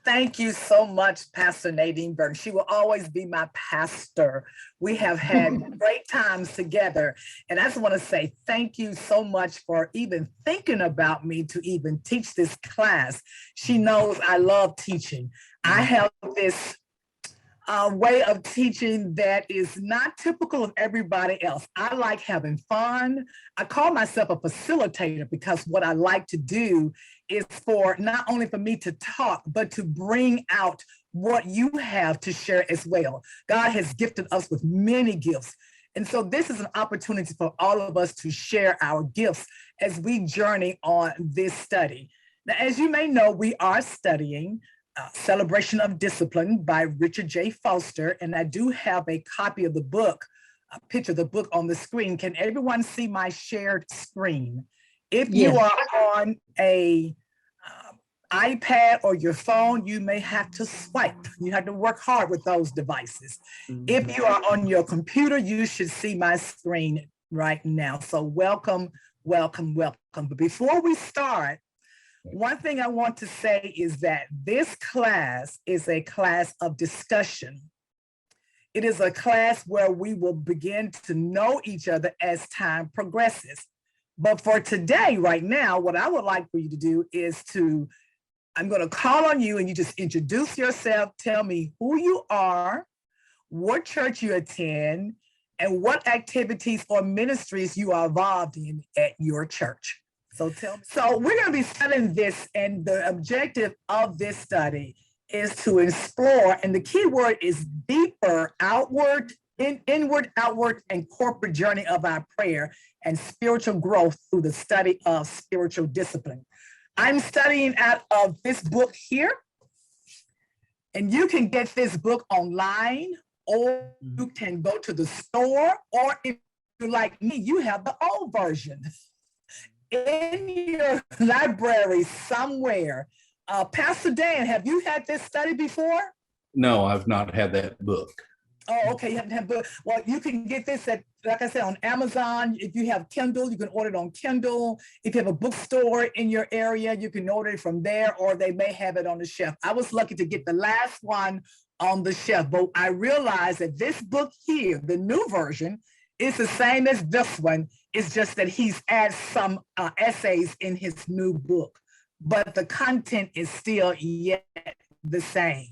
Thank you so much, Pastor Nadine Burton. She will always be my pastor. We have had great times together. And I just want to say thank you so much for even thinking about me to even teach this class. She knows I love teaching. I have this way of teaching that is not typical of everybody else. I like having fun. I call myself a facilitator because what I like to do is for not only for me to talk, but to bring out what you have to share as well. God has gifted us with many gifts. And so this is an opportunity for all of us to share our gifts as we journey on this study. Now, as you may know, we are studying Celebration of Discipline by Richard J. Foster, and I do have a copy of the book, a picture of the book on the screen. Can everyone see my shared screen? If you are on a iPad or your phone, you may have to swipe. You have to work hard with those devices. If you are on your computer, you should see my screen right now. So welcome, welcome, welcome. But before we start, one thing I want to say is that this class is a class of discussion. It is a class where we will begin to know each other as time progresses. But for today, right now, what I would like for you to do is I'm going to call on you and you just introduce yourself, tell me who you are, what church you attend, and what activities or ministries you are involved in at your church. So we're going to be studying this, and the objective of this study is to explore, and the key word is deeper, inward, outward, and corporate journey of our prayer and spiritual growth through the study of spiritual discipline. I'm studying out of this book here, and you can get this book online, or you can go to the store, or if you're like me, you have the old version in your library somewhere. Pastor Dan, have you had this study before? No, I've not had that book. Oh, okay, you haven't had book. Well, you can get this at, like I said, on Amazon. If you have Kindle, you can order it on Kindle. If you have a bookstore in your area, you can order it from there, or they may have it on the shelf. I was lucky to get the last one on the shelf, but I realized that this book here, the new version, is the same as this one. It's just that he's added some essays in his new book, but the content is still yet the same.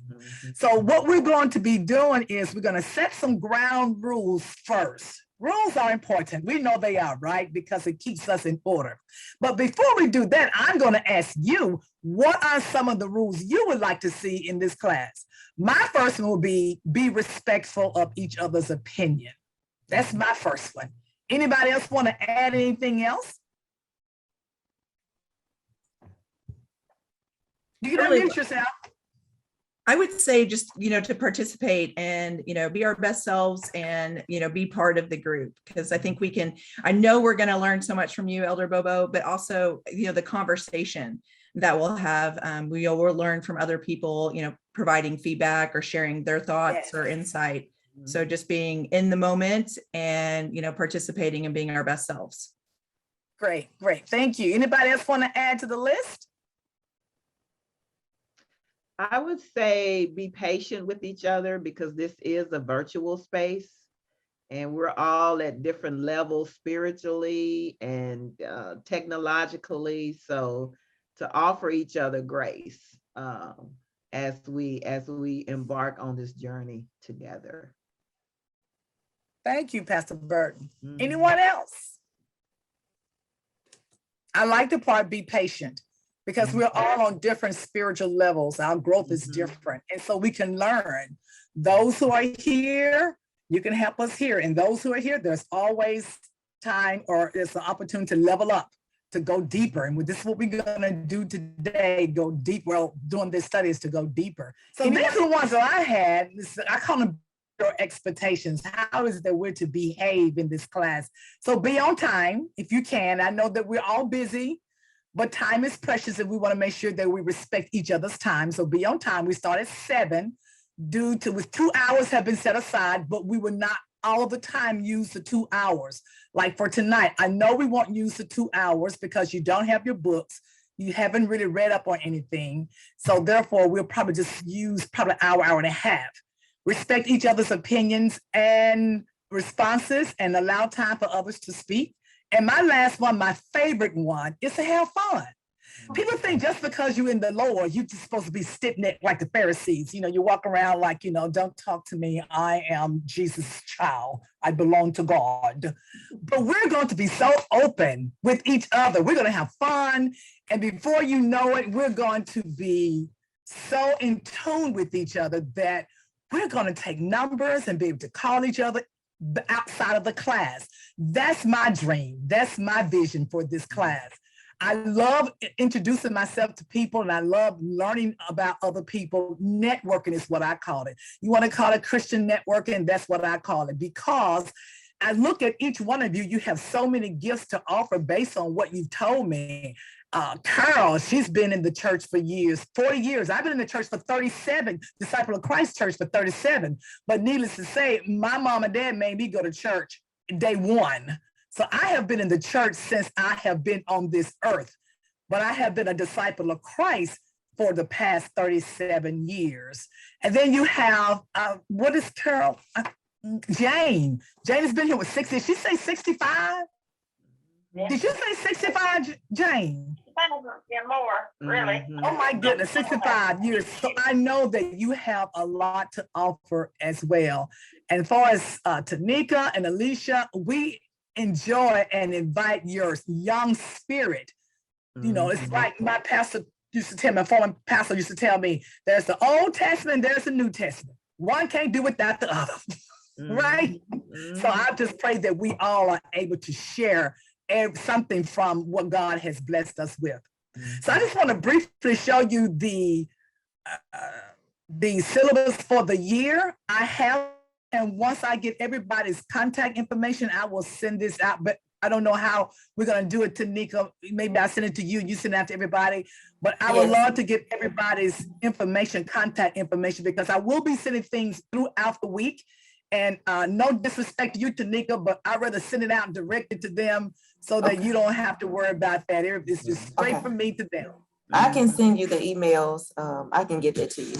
So what we're going to be doing is we're going to set some ground rules first. Rules are important. We know they are, right? Because it keeps us in order. But before we do that, I'm going to ask you, what are some of the rules you would like to see in this class? My first one will be respectful of each other's opinion. That's my first one. Anybody else want to add anything else? You can unmute yourself. I would say just, to participate and, be our best selves and, be part of the group, because I think I know we're going to learn so much from you, Elder Bobo, but also, the conversation that we'll have, we will learn from other people, providing feedback or sharing their thoughts or insight. So just being in the moment and, participating and being our best selves. Great. Thank you. Anybody else want to add to the list? I would say be patient with each other, because this is a virtual space and we're all at different levels spiritually and technologically. So to offer each other grace as we embark on this journey together. Thank you, Pastor Burton. Anyone else? I like the part, be patient, because we're all on different spiritual levels. Our growth is different. And so we can learn. Those who are here, you can help us here. And those who are here, there's always time, or there's an opportunity to level up, to go deeper. And this is what we're going to do today, go deep. Well, doing this study is to go deeper. So these are the ones that I had. I call them your expectations. How is it that we're to behave in this class? So be on time if you can. I know that we're all busy, but time is precious and we want to make sure that we respect each other's time. So be on time. We start at 7 with 2 hours have been set aside, but we will not all of the time use the 2 hours. Like for tonight, I know we won't use the 2 hours because you don't have your books. You haven't really read up on anything. So therefore, we'll probably just use probably an hour, hour and a half. Respect each other's opinions and responses and allow time for others to speak. And my last one, my favorite one, is to have fun. People think just because you're in the Lord, you're just supposed to be stiff-necked like the Pharisees. You know, you walk around like, you know, don't talk to me. I am Jesus' child. I belong to God. But we're going to be so open with each other. We're going to have fun. And before you know it, we're going to be so in tune with each other that we're going to take numbers and be able to call each other outside of the class. That's my dream. That's my vision for this class. I love introducing myself to people and I love learning about other people. Networking is what I call it. You want to call it Christian networking, that's what I call it, because I look at each one of you, you have so many gifts to offer based on what you've told me. Carol, she's been in the church for years, 40 years. I've been in the church for 37, Disciple of Christ Church for 37. But needless to say, my mom and dad made me go to church day one. So I have been in the church since I have been on this earth, but I have been a disciple of Christ for the past 37 years. And then you have, what is Carol? Jane. Jane has been here with 60. Did she say 65? Yeah. Did you say 65, Jane? Yeah, more, really. Oh my goodness, 65 years. So I know that you have a lot to offer as well. And as far as Tanika and Alicia, we enjoy and invite your young spirit. You know, it's like my pastor used to tell me, my former pastor used to tell me, there's the Old Testament, there's the New Testament. One can't do without the other, right? So I just pray that we all are able to share something from what God has blessed us with. So I just want to briefly show you the syllabus for the year. I have, and once I get everybody's contact information, I will send this out, but I don't know how we're going to do it, Tanika. Maybe I send it to you, you send it out to everybody, but I would love to get everybody's information, contact information, because I will be sending things throughout the week. And no disrespect to you, Tanika, but I'd rather send it out and direct it to them so that you don't have to worry about that. It's just straight from me to them. I can send you the emails. I can get that to you.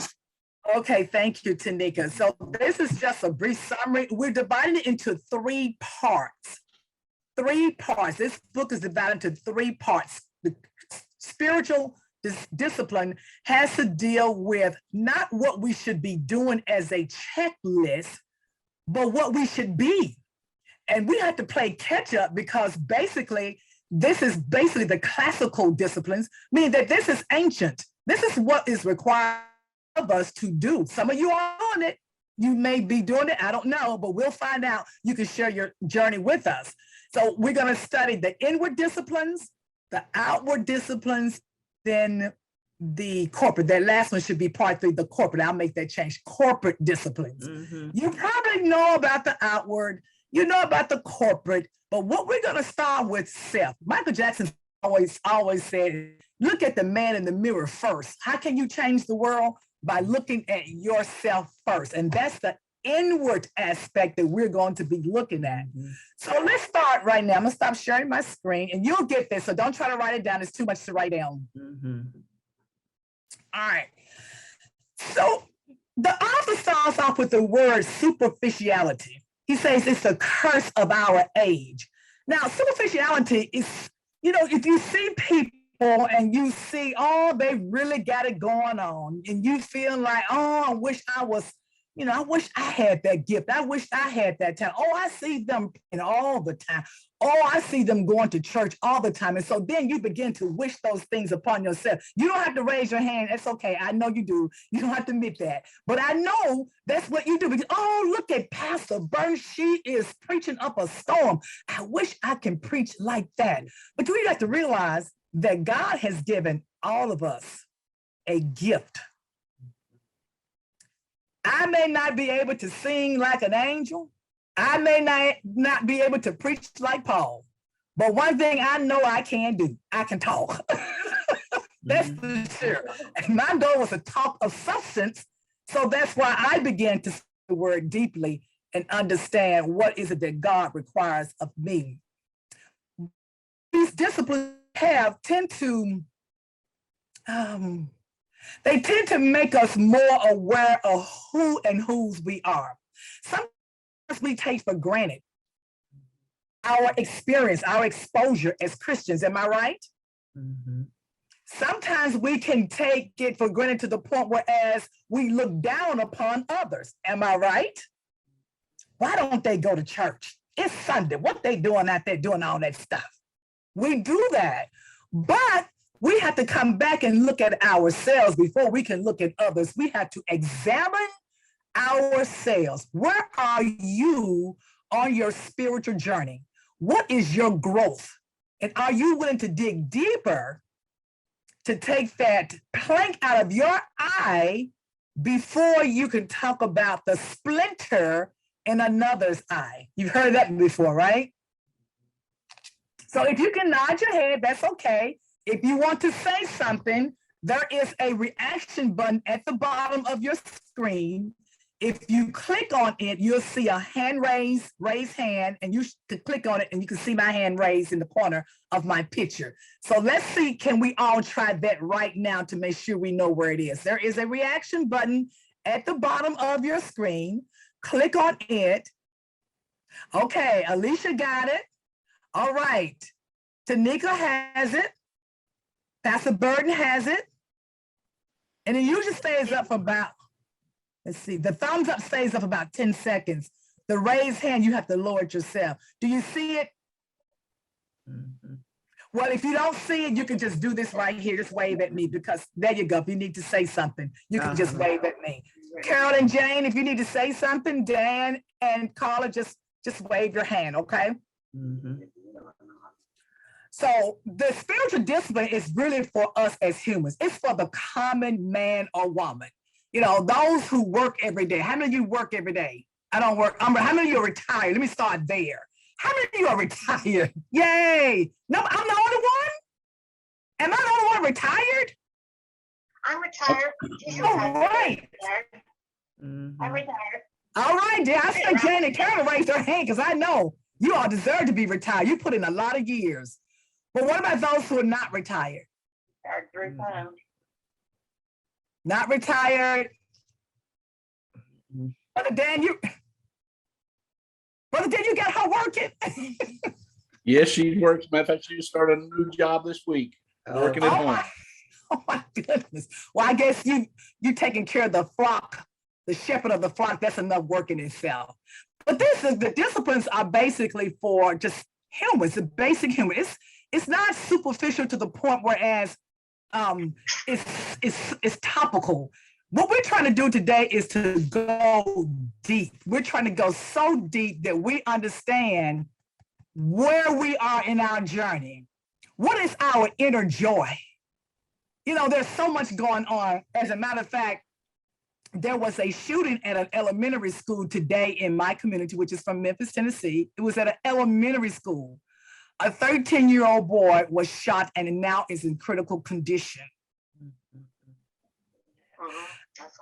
Okay, thank you, Tanika. So this is just a brief summary. We're dividing it into 3 parts. 3 parts. This book is divided into 3 parts. The spiritual discipline has to deal with not what we should be doing as a checklist, but what we should be. And we have to play catch up because basically, this is basically the classical disciplines, meaning that this is ancient. This is what is required of us to do. Some of you are on it. You may be doing it. I don't know, but we'll find out. You can share your journey with us. So we're going to study the inward disciplines, the outward disciplines, then the corporate. That last one should be part 3, the corporate. I'll make that change. Corporate disciplines. You probably know about the outward, you know about the corporate, but what we're going to start with self. Michael Jackson always said, look at the man in the mirror first. How can you change the world? By looking at yourself first. And that's the inward aspect that we're going to be looking at. So let's start right now. I'm going to stop sharing my screen and you'll get this. So don't try to write it down. It's too much to write down. All right. So the author starts off with the word superficiality. He says it's the curse of our age. Now, superficiality is, you know, if you see people and you see, oh, they really got it going on, and you feel like, oh, I wish I was, you know, I wish I had that gift. I wish I had that talent. Oh, I see them all the time. Oh, I see them going to church all the time. And so then you begin to wish those things upon yourself. You don't have to raise your hand. It's okay. I know you do. You don't have to admit that. But I know that's what you do. Because, oh, look at Pastor Burns. She is preaching up a storm. I wish I can preach like that. But you have to realize that God has given all of us a gift. I may not be able to sing like an angel. I may not be able to preach like Paul. But one thing I know I can do, I can talk. That's for sure. And my goal was to talk of substance. So that's why I began to study the word deeply and understand what is it that God requires of me. These disciplines tend to They tend to make us more aware of who and whose we are. Sometimes we take for granted our experience, our exposure as Christians. Am I right? Mhm. Sometimes we can take it for granted to the point whereas we look down upon others. Am I right? Why don't they go to church? It's Sunday. What they doing out there doing all that stuff? We do that. But we have to come back and look at ourselves before we can look at others. We have to examine ourselves. Where are you on your spiritual journey? What is your growth? And are you willing to dig deeper to take that plank out of your eye before you can talk about the splinter in another's eye? You've heard that before, right? So if you can nod your head, that's okay. If you want to say something, there is a reaction button at the bottom of your screen. If you click on it, you'll see a hand raised hand, and you can click on it and you can see my hand raised in the corner of my picture. So let's see, can we all try that right now to make sure we know where it is? There is a reaction button at the bottom of your screen. Click on it. Okay, Alicia got it. All right, Tanika has it. Pastor Burton has it. And it usually stays up for about, let's see, the thumbs up stays up about 10 seconds. The raised hand, you have to lower it yourself. Do you see it? Mhm. Well, if you don't see it, you can just do this right here. Just wave at me because there you go. If you need to say something, you can just wave at me. Carol and Jane, if you need to say something, Dan and Carla, just wave your hand, okay? Mhm. So the spiritual discipline is really for us as humans. It's for the common man or woman. You know, those who work every day. How many of you work every day? I don't work. How many of you are retired? Let me start there. How many of you are retired? Yay. No, I'm the only one? Am I the only one retired? I'm retired. She's All retired. right. Mhm. I'm retired. All right, dear. I said Jane and Carol raised their hand because I know you all deserve to be retired. You put in a lot of years. But what about those who are not retired? Retired 3 times. Not retired. Mhm. Brother Dan, you got her working. Yes, she works. Matter of fact, she just started a new job this week, working at Oh home. oh my goodness. Well, I guess you taking care of the flock, the shepherd of the flock. That's enough work in itself. But the disciplines are basically for just humans, the basic human. It's not superficial to the point whereas it's topical. What we're trying to do today is to go deep. We're trying to go so deep that we understand where we are in our journey. What is our inner joy? You know, there's so much going on. As a matter of fact, there was a shooting at an elementary school today in my community, which is from Memphis, Tennessee. It was at an elementary school. A 13-year-old boy was shot and now is in critical condition.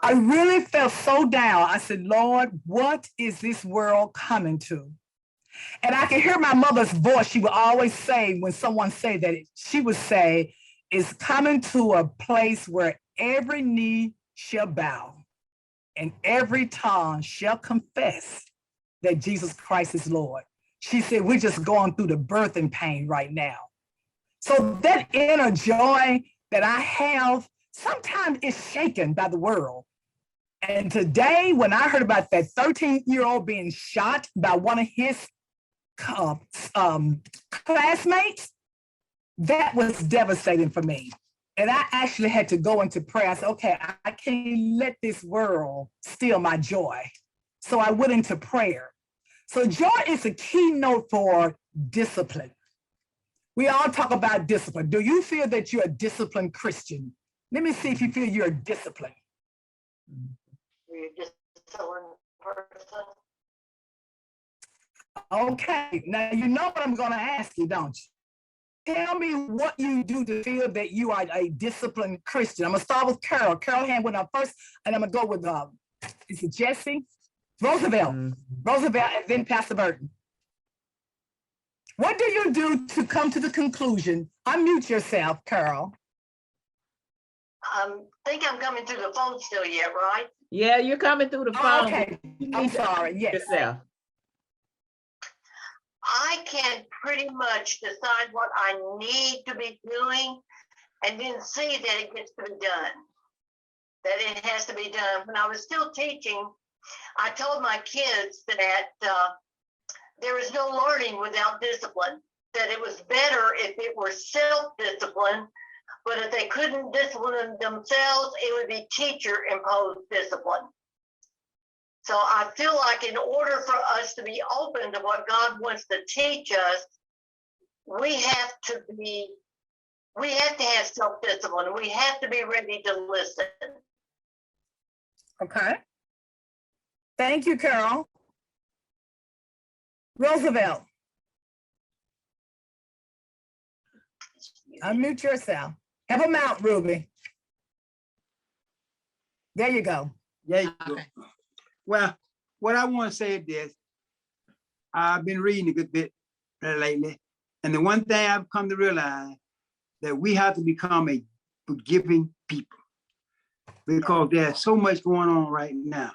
I really felt so down. I said, Lord, what is this world coming to? And I can hear my mother's voice. She would always say, when someone said that, she would say, it's coming to a place where every knee shall bow and every tongue shall confess that Jesus Christ is Lord. She said, we're just going through the birthing pain right now. So that inner joy that I have, sometimes it's shaken by the world. And today, when I heard about that 13-year-old being shot by one of his classmates, that was devastating for me. And I actually had to go into prayer. I said, okay, I can't let this world steal my joy. So I went into prayer. So joy is a keynote for discipline. We all talk about discipline. Do you feel that you're a disciplined Christian? Let me see if you feel you're disciplined. You're just a person. Okay, now you know what I'm going to ask you, don't you? Tell me what you do to feel that you are a disciplined Christian. I'm going to start with Carol. Carol hand went up first, and I'm going to go with, is it Jesse? Roosevelt. Roosevelt, and then Pastor Burton. What do you do to come to the conclusion? Unmute yourself, Carol. Think I'm coming through the phone still yet, right? Yeah, you're coming through the Oh, phone. okay, You I'm need to sorry, yes. yourself. I can pretty much decide what I need to be doing and then see that it gets to be done. That it has to be done. When I was still teaching, I told my kids that there is no learning without discipline, that it was better if it were self-discipline, but if they couldn't discipline themselves, it would be teacher-imposed discipline. So I feel like in order for us to be open to what God wants to teach us, we have to have self-discipline. We have to be ready to listen. Okay. Thank you, Carol. Roosevelt, unmute yourself. Have a mount, Ruby. There you go. There you go. Well, what I want to say is this. I've been reading a good bit lately. And the one thing I've come to realize that we have to become a forgiving people because there's so much going on right now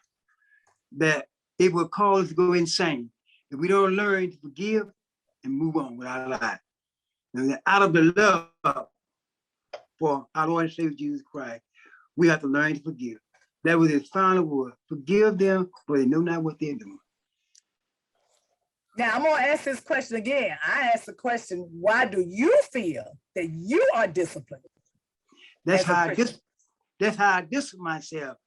that it will cause us to go insane if we don't learn to forgive and move on with our lives. And out of the love for our Lord and Savior Jesus Christ, we have to learn to forgive. That was his final word. Forgive them, for they know not what they're doing. Now I'm gonna ask this question again. I asked the question, why do you feel that you are disciplined? That's As a how Christian. that's how I discipline myself,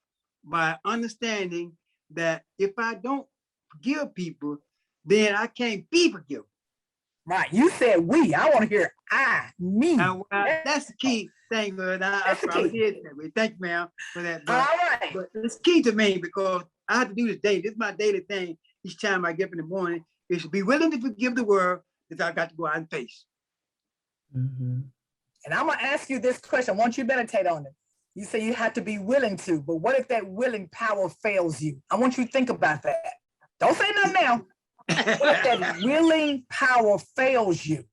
by understanding that if I don't forgive people, then I can't be forgiven. Right, you said we, I wanna hear I, me. And that's the key thing. But I That's the probably key. did that way. Thank you, ma'am, for that. All But, right, but it's key to me because I have to do this daily. This is my daily thing. Each time I get up in the morning, is to be willing to forgive the world that I got to go out and face. Mhm. and I'm gonna ask you this question, I want you to meditate on it. You say you have to be willing to, but what if that willing power fails you? I want you to think about that. Don't say nothing now. What if that willing power fails you?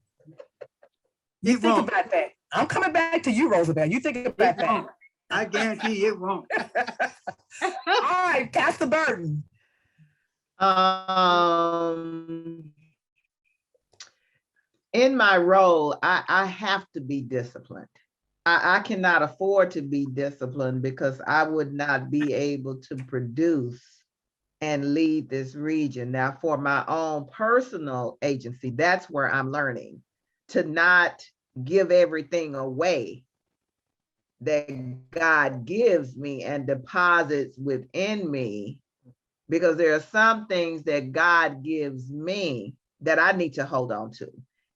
You It think won't. about that. I'm coming back to you, Roosevelt. You think about It that. won't. I guarantee it won't. All right, Pastor Burton. In my role, I have to be disciplined. I cannot afford to be disciplined because I would not be able to produce and lead this region. Now, for my own personal agency, that's where I'm learning to not give everything away that God gives me and deposits within me, because there are some things that God gives me that I need to hold on to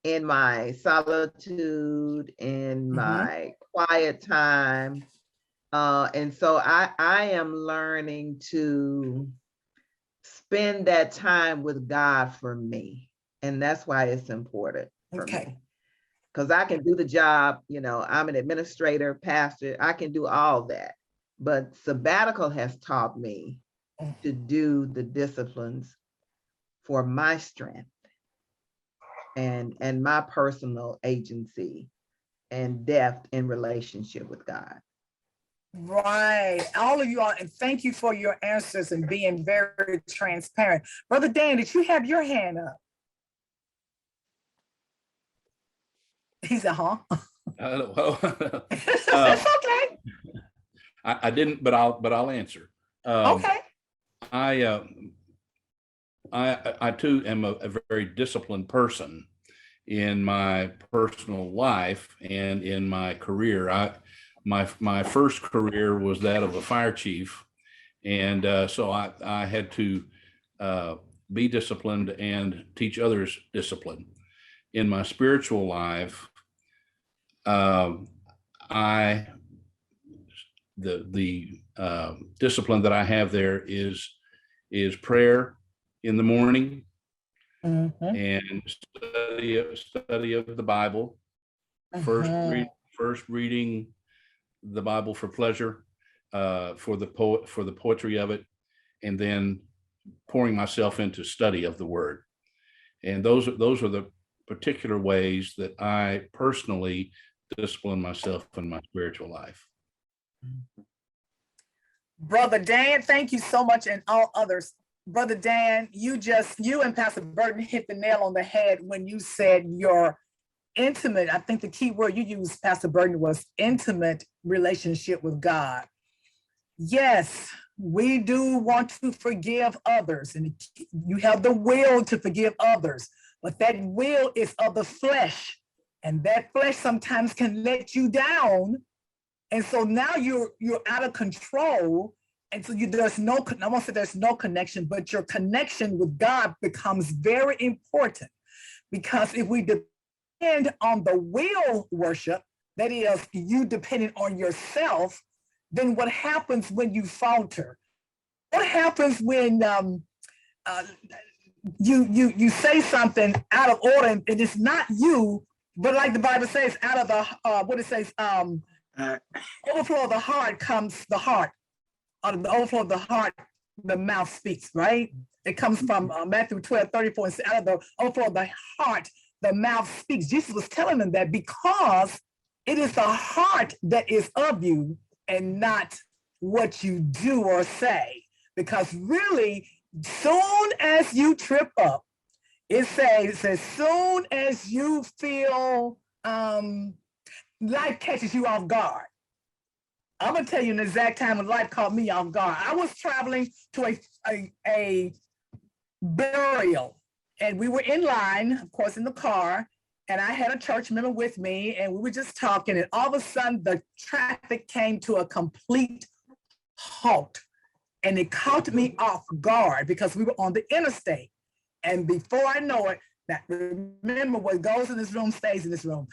in my solitude, in my quiet time. And so I am learning to spend that time with God for me. And that's why it's important for Okay. me. Because I can do the job, I'm an administrator, pastor, I can do all that. But sabbatical has taught me to do the disciplines for my strength and my personal agency and depth in relationship with God. Right. All of you are, and thank you for your answers and being very transparent. Brother Dan, did you have your hand up? He said, huh? Well, It's okay. I didn't, but I'll answer. Okay. I too am a very disciplined person in my personal life and in my career. My first career was that of a fire chief, and so I had to be disciplined and teach others discipline. In my spiritual life, the discipline that I have there is prayer in the morning and study of the Bible. First reading the Bible for pleasure, for the poetry of it, and then pouring myself into study of the Word. And those are the particular ways that I personally discipline myself in my spiritual life. Brother Dan, thank you so much, and all others. Brother Dan, you and Pastor Burton hit the nail on the head when you said your intimate, I think the key word you used, Pastor Burton, was intimate relationship with God. Yes, we do want to forgive others, and you have the will to forgive others, but that will is of the flesh, and that flesh sometimes can let you down. And so now you're out of control. And so there's no, I won't say there's no connection, but your connection with God becomes very important, because if we depend on the will worship, that is you depending on yourself, then what happens when you falter? What happens when you say something out of order and it's not you, but like the Bible says, out of the what it says, overflow of the heart comes the heart. Out of the overflow of the heart, the mouth speaks, right? It comes from Matthew 12:34. And out of the overflow of the heart, the mouth speaks. Jesus was telling them that because it is the heart that is of you and not what you do or say. Because really, soon as you trip up, it says as soon as you feel life catches you off guard. I'm gonna tell you an exact time when life caught me off guard. I was traveling to a burial, and we were in line, of course, in the car, and I had a church member with me, and we were just talking, and all of a sudden the traffic came to a complete halt, and it caught me off guard because we were on the interstate. And before I know it, now remember, what goes in this room stays in this room.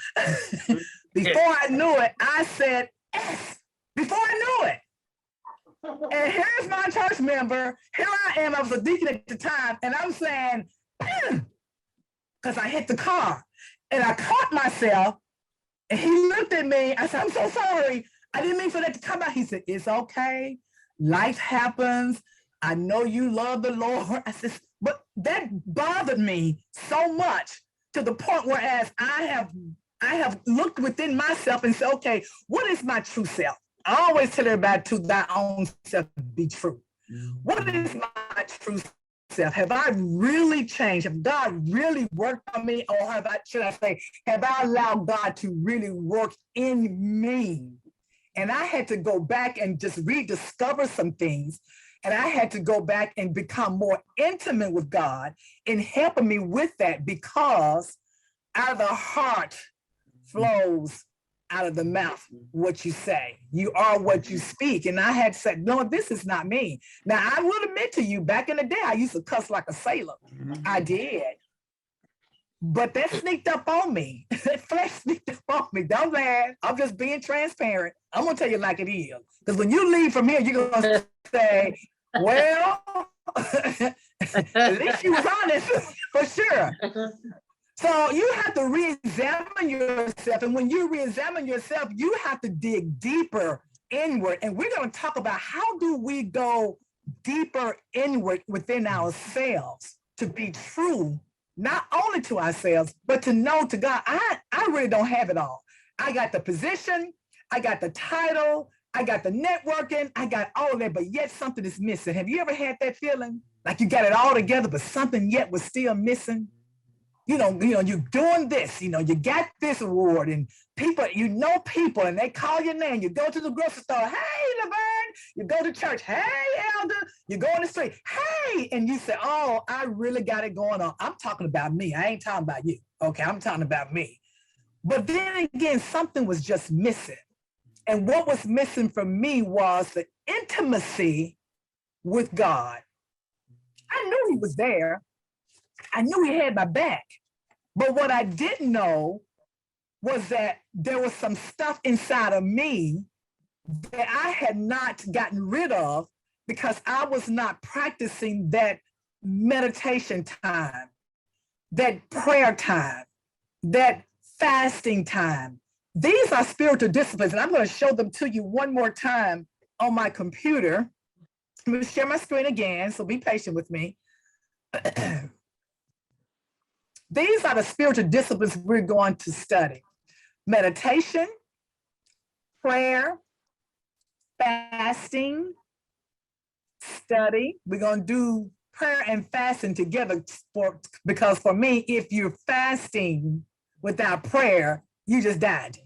Before I knew it, I said S. Before I knew it. And here's my church member. Here I am. I was a deacon at the time. And I'm saying, because I hit the car. And I caught myself. And he looked at me. I said, I'm so sorry. I didn't mean for that to come out. He said, it's okay. Life happens. I know you love the Lord. I said, but that bothered me so much to the point whereas I have looked within myself and said, okay, what is my true self? I always tell everybody to thy own self be true. What is my true self? Have I really changed? Have God really worked on me? Or have I allowed God to really work in me? And I had to go back and just rediscover some things. And I had to go back and become more intimate with God in helping me with that, because out of the heart flows out of the mouth what you say. You are what you speak. And I had said, no, this is not me. Now, I will admit to you, back in the day, I used to cuss like a sailor. I did. But that sneaked up on me. That flesh sneaked up on me. Don't laugh. I'm just being transparent. I'm going to tell you like it is. Because when you leave from here, you're going to say, well, at least you was honest, for sure. So you have to re-examine yourself. And when you re-examine yourself, you have to dig deeper inward. And we're going to talk about how do we go deeper inward within ourselves to be true, not only to ourselves, but to know to God, I really don't have it all. I got the position, I got the title, I got the networking, I got all of that, but yet something is missing. Have you ever had that feeling? Like you got it all together, but something yet was still missing? You know, you're doing this, you got this award, and people, people, and they call your name. You go to the grocery store, hey, Laverne. You go to church, hey, Elder. You go on the street, hey, and you say, oh, I really got it going on. I'm talking about me. I ain't talking about you. Okay, I'm talking about me. But then again, something was just missing. And what was missing for me was the intimacy with God. I knew he was there. I knew he had my back. But what I didn't know was that there was some stuff inside of me that I had not gotten rid of because I was not practicing that meditation time, that prayer time, that fasting time. These are spiritual disciplines, and I'm going to show them to you one more time on my computer. I'm going to share my screen again, so be patient with me. These are the spiritual disciplines we're going to study: meditation, prayer, fasting, study. We're going to do prayer and fasting together because for me, if you're fasting without prayer, you just died.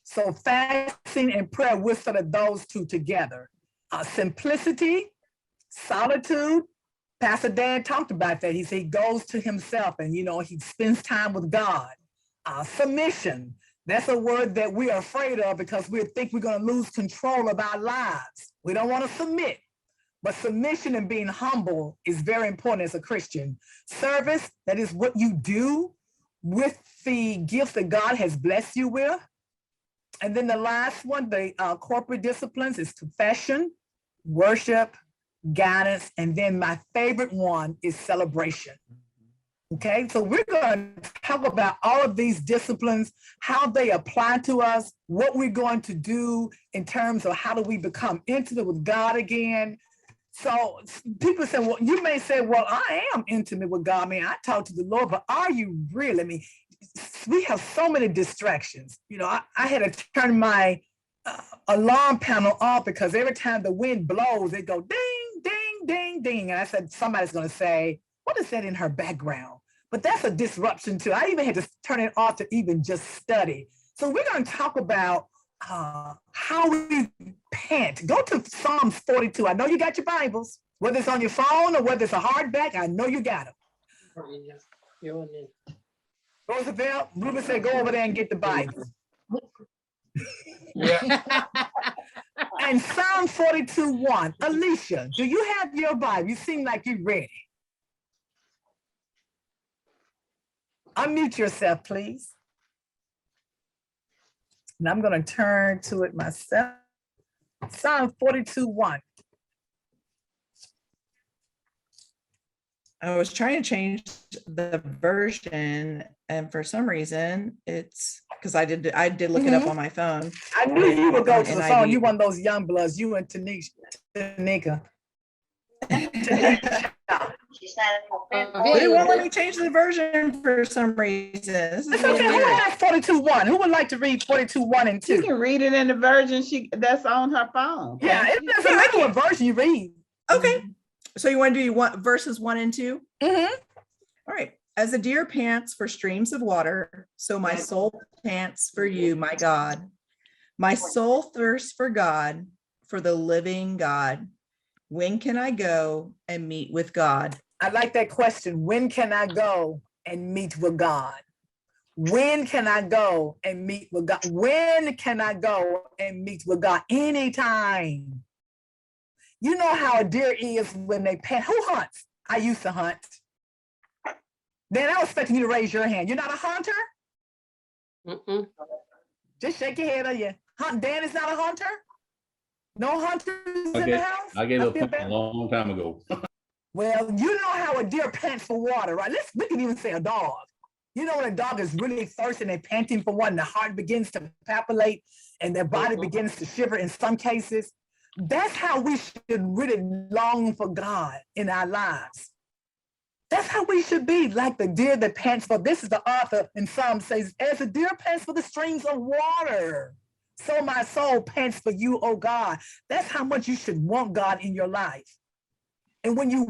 So fasting and prayer, we'll study those two together. Simplicity, solitude. Pastor Dan talked about that. He said he goes to himself and, he spends time with God. Submission. That's a word that we are afraid of because we think we're going to lose control of our lives. We don't want to submit. But submission and being humble is very important as a Christian. Service, that is what you do with the gifts that God has blessed you with. And then the last one, the corporate disciplines is confession, worship, guidance, and then my favorite one is celebration. Okay, so we're going to talk about all of these disciplines, how they apply to us, what we're going to do in terms of how do we become intimate with God again. So people say, well, you may say, well, I am intimate with God. I mean, I talk to the Lord, but are you really? I mean, we have so many distractions. I had to turn my alarm panel off because every time the wind blows, it go ding, ding, ding, ding. And I said, somebody's going to say, what is that in her background? But that's a disruption too. I even had to turn it off to even just study. So we're going to talk about how we pant. Go to Psalms 42. I know you got your Bibles, whether it's on your phone or whether it's a hardback. I know you got them. Roosevelt, Ruben said, go over there and get the Bible. Yeah. And Psalm 42:1. Alicia, do you have your Bible? You seem like you're ready. Unmute yourself, please. And I'm going to turn to it myself. Psalm 42:1. I was trying to change the version, and for some reason, it's because I did look it up on my phone. I knew you would go to the phone. NIV. You one of those young bloods. You and Tanika. She said, But it won't let me change the version for some reason. This is It's really okay. Who weird. has 42:1? Who would like to read 42:1 and She 2? can read it in the version that's on her phone. Yeah, can't it she? doesn't matter what version you read. Okay. So you want to do verses 1 and 2? Mhm. All right. As a deer pants for streams of water, so my soul pants for you, my God. My soul thirsts for God, for the living God. When can I go and meet with God? I like that question. When can I go and meet with God? When can I go and meet with God? When can I go and meet with God? Anytime. You know how a deer is when they pant. Who hunts? I used to hunt. Then I was expecting you to raise your hand. You're not a hunter? Just shake your head. Are you? Dan is not a hunter? No hunters in the house? I gave I up feel a bad. long time ago. Well, you know how a deer pants for water, right? We can even say a dog. You know when a dog is really thirsty and they're panting for water, and the heart begins to palpitate and their body begins to shiver in some cases. That's how we should really long for God in our lives. That's how we should be, like the deer that pants for, this is the author in Psalm says, as the deer pants for the streams of water, so my soul pants for you, oh God. That's how much you should want God in your life. And when you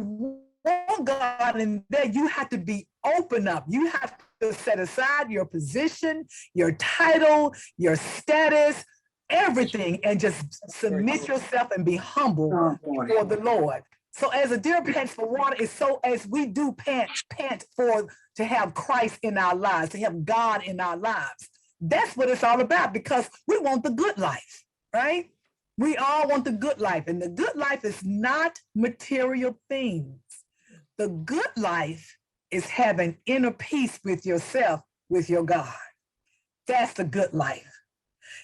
want God in there, you have to be open up. You have to set aside your position, your title, your status, everything, and just submit yourself and be humble for the Lord. So as a deer pants for water, it's so as we do pant for to have Christ in our lives, to have God in our lives. That's what it's all about, because we want the good life, right? We all want the good life, and the good life is not material things. The good life is having inner peace with yourself, with your God. That's the good life.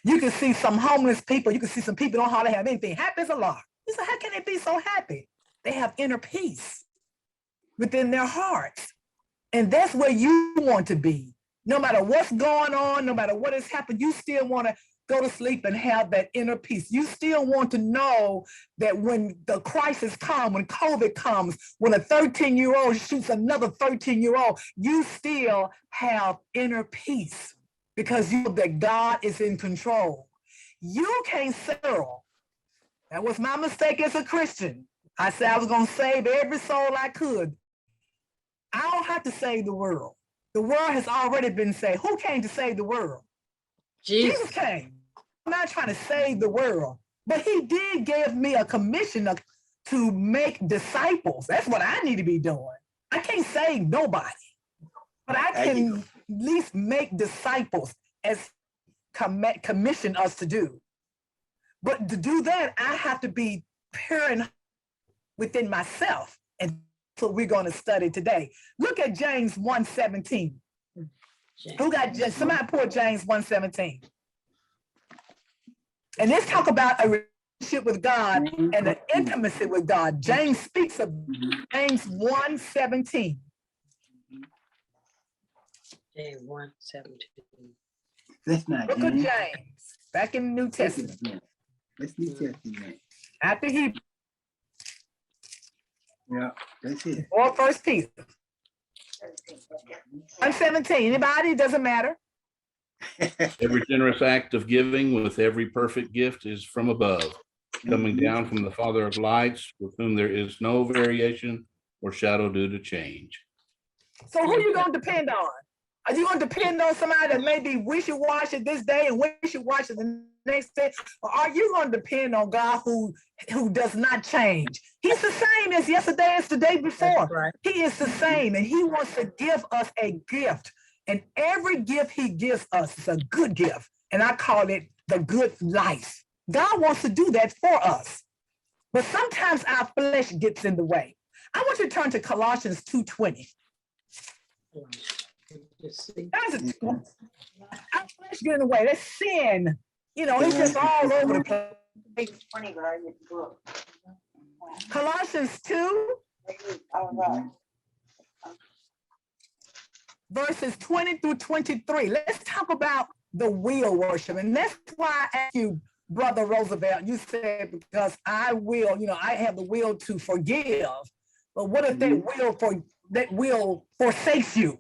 You can see some homeless people, you can see some people don't hardly have anything. Happy as a lark. You say, how can they be so happy? They have inner peace within their hearts. And that's where you want to be. No matter what's going on, no matter what has happened, you still want to go to sleep and have that inner peace. You still want to know that when the crisis comes, when COVID comes, when a 13-year-old shoots another 13-year-old, you still have inner peace because you know that God is in control. You can't settle That was my mistake as a Christian. I said I was going to save every soul I could. I don't have to save the world. The world has already been saved. Who came to save the world? Jesus came. I'm not trying to save the world, but he did give me a commission to make disciples. That's what I need to be doing. I can't save nobody, but I can at least make disciples as commission us to do. But to do that, I have to be pure and within myself. And that's what we're going to study today. Look at James 1:17. Who got somebody pull James 1:17? And let's talk about a relationship with God and an intimacy with God. James speaks of James 1:17. James 1:17. That's not Look at James. James, back in the New Testament. That's New Testament. After he Yeah, that's it. or First Peter 1:17. Anybody? Doesn't matter. Every generous act of giving with every perfect gift is from above, coming down from the Father of lights, with whom there is no variation or shadow due to change. So who you going to depend on? Are you going to depend on somebody that may be wishy-washy this day and wishy-washy the next day? Or are you going to depend on God who does not change? He's the same as yesterday as the day before. Right. He is the same, and he wants to give us a gift. And every gift he gives us is a good gift. And I call it the good life. God wants to do that for us. But sometimes our flesh gets in the way. I want you to turn to Colossians 2:20. Just see. Our flesh get in the way. That's sin. You know, it's just all over the place. Colossians 2, verses 20 through 23. Let's talk about the will worship. And that's why I asked you, Brother Roosevelt, you said, because I will, I have the will to forgive. But what if that will forsakes you?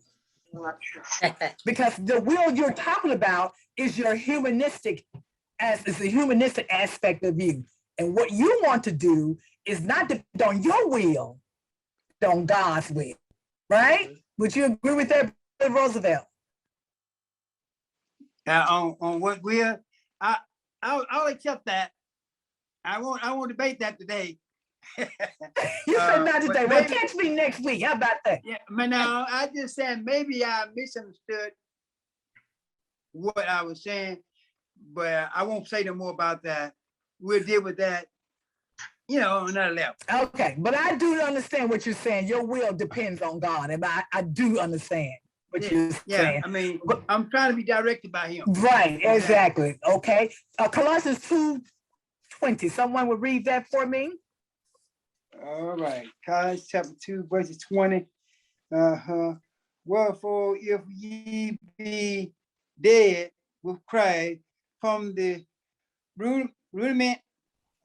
Because the will you're talking about is your humanistic aspect of you. And what you want to do is not depend on your will, but on God's will. Right? Would you agree with that, Brother Roosevelt? On what will, I'll accept that. I won't debate that today. You said not today. Well, catch me next week. How about that? Yeah, but now I just said maybe I misunderstood what I was saying, but I won't say no more about that. We'll deal with that, on another level. Okay, but I do understand what you're saying. Your will depends on God, and I do understand what you're saying. I mean, I'm trying to be directed by him. Right, exactly. Okay. Colossians 2:20. Someone would read that for me. All right, Colossians chapter 2, verses 20. Wherefore, if ye be dead with Christ from the rudiment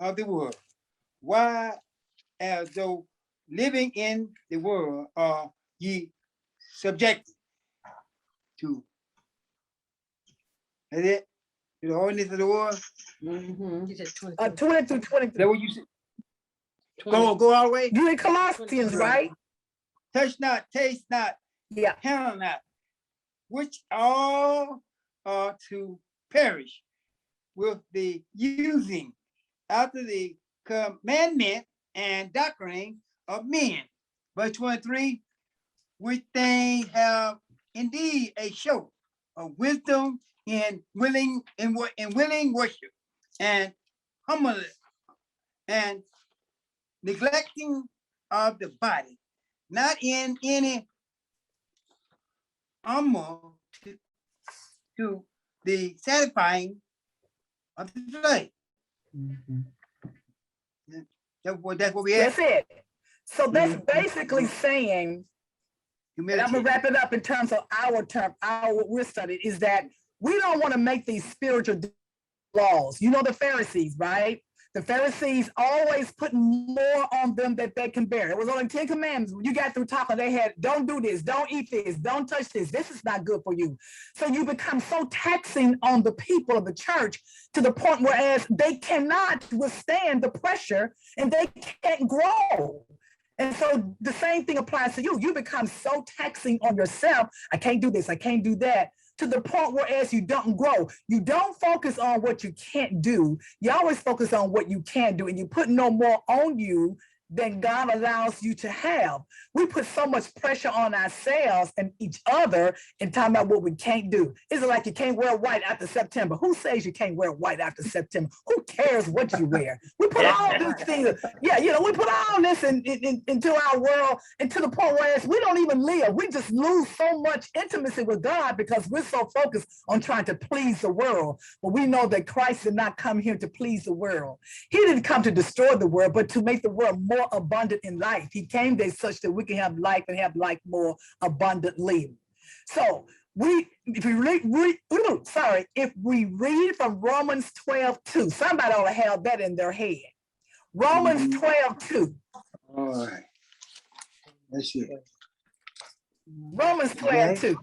of the world, why, as though living in the world, are ye subjected to? Is it? To the ordinance of the world? You said 20 through 23. Is that what you said? Go all the way. You in Colossians, right? Touch not, taste not, Yeah. handle not, which all are to perish with the using after the commandment and doctrine of men. Verse 23, which they have indeed a show of wisdom in willing worship and humbleness and neglecting of the body, not in any armor to the satisfying of the flesh. That's what we have. That's it. So that's basically saying, and I'm gonna wrap it up in terms of what we're studying, is that we don't want to make these spiritual laws. You know the Pharisees, right? The Pharisees always put more on them that they can bear. It was only 10 commandments. When you got through talking, they had, don't do this, don't eat this, don't touch this. This is not good for you. So you become so taxing on the people of the church to the point whereas they cannot withstand the pressure and they can't grow. And so the same thing applies to you. You become so taxing on yourself. I can't do this, I can't do that, to the point where as you don't grow, you don't focus on what you can't do. You always focus on what you can do, and you put no more on you than God allows you to have. We put so much pressure on ourselves and each other in talking about what we can't do. It's like you can't wear white after September. Who says you can't wear white after September? Who cares what you wear? We put all these things, we put all this into our world, and to the point where we don't even live. We just lose so much intimacy with God because we're so focused on trying to please the world. But we know that Christ did not come here to please the world. He didn't come to destroy the world, but to make the world more abundant in life. He came there such that we can have life and have life more abundantly. So if we read from Romans 12:2, somebody ought to have that in their head. Romans 12:2. All right. Let's see. Romans 12:2.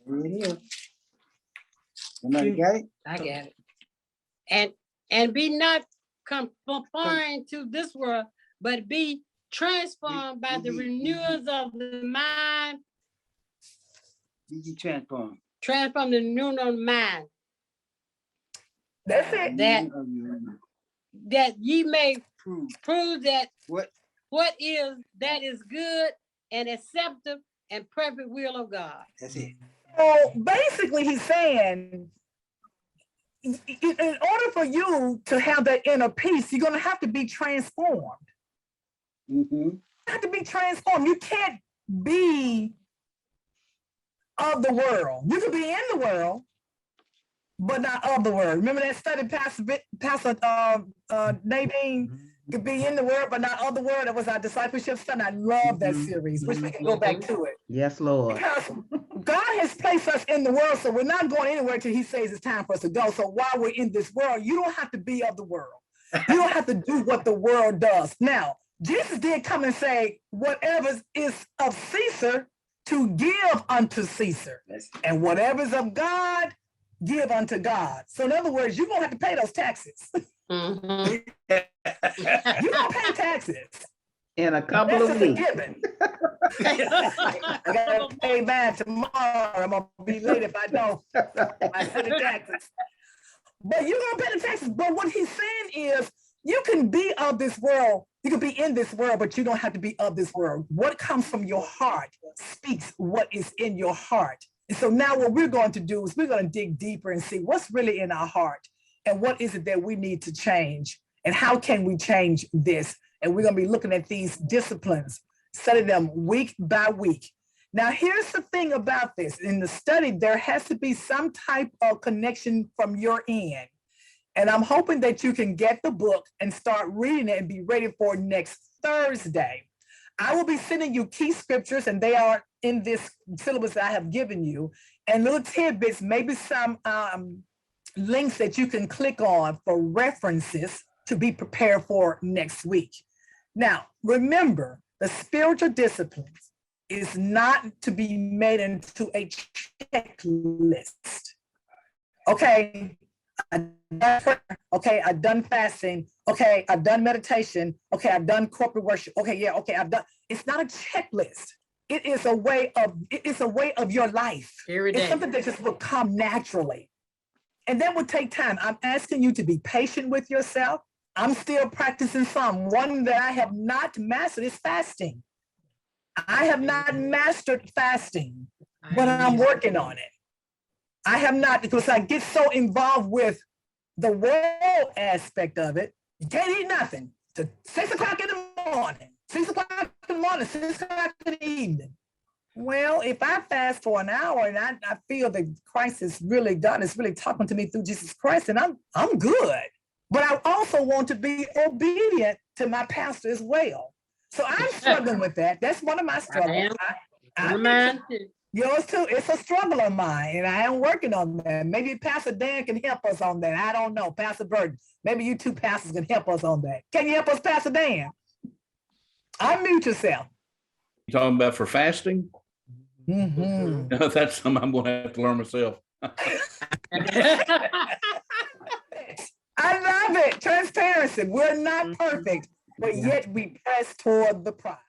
There it is. Somebody got it? I got it. And be not confined to this world, but be transformed by the renewals of the mind. Be transformed. Transform the renewal of the mind. That's it. That ye may prove that what is good and acceptable and perfect will of God. That's it. So basically he's saying, in order for you to have that inner peace, you're going to have to be transformed. You have to be transformed. You can't be of the world. You can be in the world, but not of the world. Remember that study, Pastor Nadine? Could be in the world, but not of the world. That was our discipleship study. I love that series. Wish we can go back to it. Yes, Lord. Because God has placed us in the world, so we're not going anywhere till he says it's time for us to go. So while we're in this world, you don't have to be of the world. You don't have to do what the world does. Now, Jesus did come and say, whatever is of Caesar, to give unto Caesar. And whatever is of God, give unto God. So in other words, you're going to have to pay those taxes. Mhm. You don't pay taxes. In a couple That's of just a weeks. given. I gotta pay mine tomorrow. I'm gonna be late if I don't. I pay the taxes. But you're gonna pay the taxes. But what he's saying is, you can be of this world. You can be in this world, but you don't have to be of this world. What comes from your heart speaks what is in your heart. And so now what we're going to do is we're going to dig deeper and see what's really in our heart and what is it that we need to change and how can we change this. And we're going to be looking at these disciplines, study them week by week. Now, here's the thing about this. In the study, there has to be some type of connection from your end. And I'm hoping that you can get the book and start reading it and be ready for next Thursday. I will be sending you key scriptures, and they are in this syllabus that I have given you, and little tidbits, maybe some links that you can click on for references to be prepared for next week. Now, remember, the spiritual disciplines is not to be made into a checklist. Okay, I've done prayer. Okay, I've done fasting. Okay, I've done meditation. Okay, I've done corporate worship. Okay, yeah, okay, I've done. It's not a checklist. It is a way of your life. Every It's day. something that just will come naturally. And that will take time. I'm asking you to be patient with yourself. I'm still practicing some. One that I have not mastered is fasting. I have not mastered fasting, but I'm working on it. I have not, because I get so involved with the world aspect of it. You can't eat nothing till 6 o'clock in the morning, 6 o'clock in the morning, 6 o'clock in the evening. Well, if I fast for an hour and I feel that Christ is really, God is really talking to me through Jesus Christ, and I'm good. But I also want to be obedient to my pastor as well. So I'm struggling with that. That's one of my struggles. I Yours too. It's a struggle of mine, and I am working on that. Maybe Pastor Dan can help us on that. I don't know. Pastor Burton, maybe you two pastors can help us on that. Can you help us, Pastor Dan? Unmute yourself. You talking about for fasting? Mhm. That's something I'm gonna have to learn myself. I love it. Transparency. We're not perfect, but yet we press toward the prize.